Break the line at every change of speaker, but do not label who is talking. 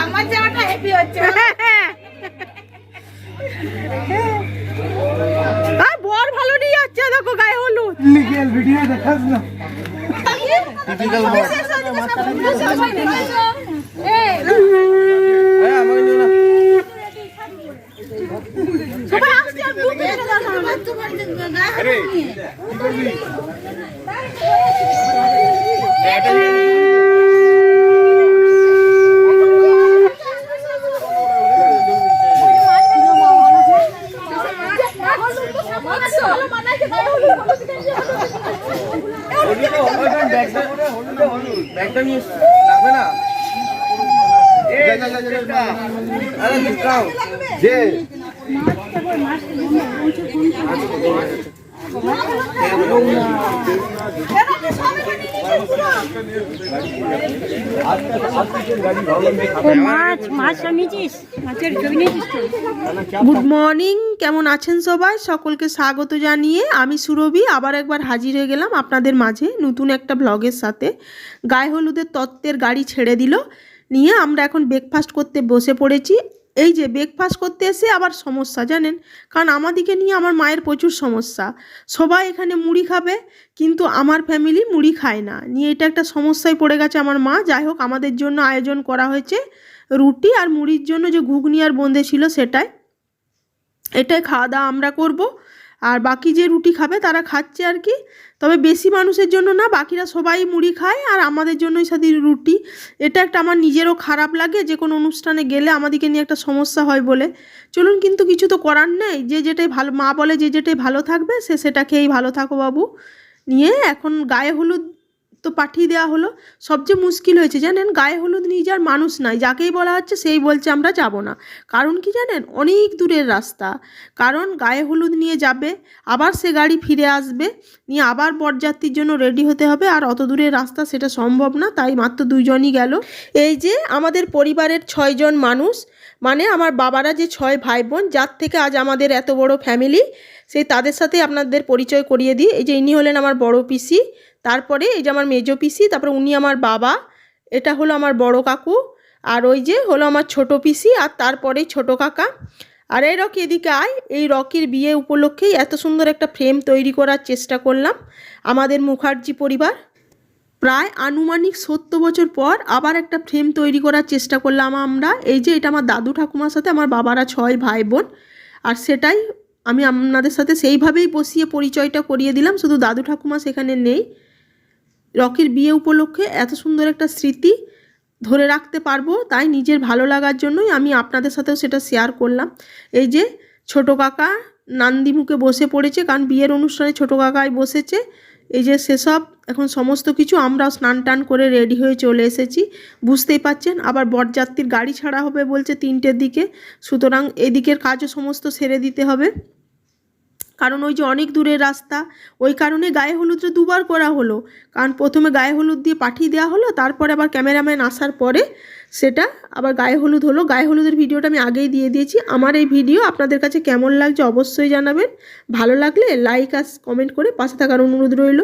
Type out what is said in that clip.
আমার জামাটা হেভি হচ্ছে। বর ভালো নিয়ে যাচ্ছে, দেখো গায়ে হলুদ ভিডিও দেখাস না। গুড মর্নিং, কেমন আছেন সবাই? সকলকে স্বাগত জানিয়ে আমি সুরভি আবার একবার হাজির হয়ে গেলাম আপনাদের মাঝে নতুন একটা ব্লগের সাথে। গায়ে হলুদের তত্ত্বের গাড়ি ছেড়ে দিল, নিয়ে আমরা এখন ব্রেকফাস্ট করতে বসে পড়েছি। এই যে ব্রেকফাস্ট করতে এসে আবার সমস্যা জানেন, কারণ আমাদিকে নিয়ে আমার মায়ের প্রচুর সমস্যা। সবাই এখানে মুড়ি খাবে, কিন্তু আমার ফ্যামিলি মুড়ি খায় না, নিয়ে এটা একটা সমস্যায় পড়ে গেছে আমার মা। যাই হোক, আমাদের জন্য আয়োজন করা হয়েছে রুটি আর মুড়ির জন্য যে ঘুগনি আর বোঁদে ছিল এটাই খাওয়া দাওয়া আমরা করব। আর বাকি যে রুটি খাবে তারা খাচ্ছে আর কি, তবে বেশি মানুষের জন্য না, বাকিরা সবাই মুড়ি খায় আর আমাদের জন্যই সাথে রুটি। এটা একটা আমার নিজেরও খারাপ লাগে, যে কোনো অনুষ্ঠানে গেলে আমাদেরকে নিয়ে একটা সমস্যা হয় বলে। চলুন, কিন্তু কিছু তো করার নেই, যে যেটাই ভালো, মা বলে যে যেটাই ভালো থাকবে সে সেটা খেয়েই ভালো থাকো বাবু। নিয়ে এখন গায়ে হলুদ তো পাঠিয়ে দেওয়া হলো। সবচেয়ে মুশকিল হয়েছে জানেন, গায়ে হলুদ নিয়ে যাওয়ার মানুষ নাই, যাকেই বলা হচ্ছে সেই বলছে আমরা যাব না। কারণ কি জানেন, অনেক দূরের রাস্তা। কারণ গায়ে হলুদ নিয়ে যাবে, আবার সে গাড়ি ফিরে আসবে, নিয়ে আবার বরযাত্রীর জন্য রেডি হতে হবে, আর অত দূরের রাস্তা সেটা সম্ভব না, তাই মাত্র 2 জনই গেল। এই যে আমাদের পরিবারের 6 জন মানুষ, মানে আমার বাবারা যে 6 ভাই বোন, যার থেকে আজ আমাদের এত বড় ফ্যামিলি, সেই তাদের সাথে আপনাদের পরিচয় করিয়ে দিই। এই যে ইনি হলেন আমার বড় পিসি, তারপরে এই যে আমার মেজো পিসি, তারপরে উনি আমার বাবা, এটা হলো আমার বড় কাকু, আর ওই যে হলো আমার ছোট পিসি, আর তারপরেই ছোট কাকা। আর এই রকি এদিকে আয়। এই রকির বিয়ে উপলক্ষেই এত সুন্দর একটা ফ্রেম তৈরি করার চেষ্টা করলাম আমাদের মুখার্জি পরিবার। প্রায় আনুমানিক 70 বছর পর আবার একটা ফ্রেম তৈরি করার চেষ্টা করলাম আমরা। এই যে এটা আমার দাদু ঠাকুমার সাথে আমার বাবারা 6 ভাই বোন, আর সেটাই আমি আপনাদের সাথে সেইভাবেই বসিয়ে পরিচয়টা করিয়ে দিলাম, শুধু দাদু ঠাকুমা সেখানে নেই। রকির বিয়ে উপলক্ষে এত সুন্দর একটা স্মৃতি ধরে রাখতে পারবো, তাই নিজের ভালো লাগার জন্যই আমি আপনাদের সাথেও সেটা শেয়ার করলাম। এই যে ছোটো কাকা নান্দিমুখে বসে পড়েছে, কারণ বিয়ের অনুষ্ঠানে ছোটো কাকাই বসেছে। এই যে সেসব এখন সমস্ত কিছু আমরাও স্নান টান করে রেডি হয়ে চলে এসেছি, বুঝতেই পাচ্ছেন। আবার বরযাত্রীর গাড়ি ছাড়া হবে বলছে 3টের দিকে, সুতরাং এদিকের কাজও সমস্ত সেরে দিতে হবে, কারণ ওই যে অনেক দূরের রাস্তা। ওই কারণে গায়ে হলুদটা 2বার করা হলো, কারণ প্রথমে গায়ে হলুদ দিয়ে পাঠিয়ে দেওয়া হলো, তারপরে আবার ক্যামেরাম্যান আসার পরে সেটা আবার গায়ে হলুদ হলো। গায়ে হলুদের ভিডিওটা আমি আগেই দিয়ে দিয়েছি। আমার এই ভিডিও আপনাদের কাছে কেমন লাগছে অবশ্যই জানাবেন, ভালো লাগলে লাইক আর কমেন্ট করে পাশে থাকার অনুরোধ রইল।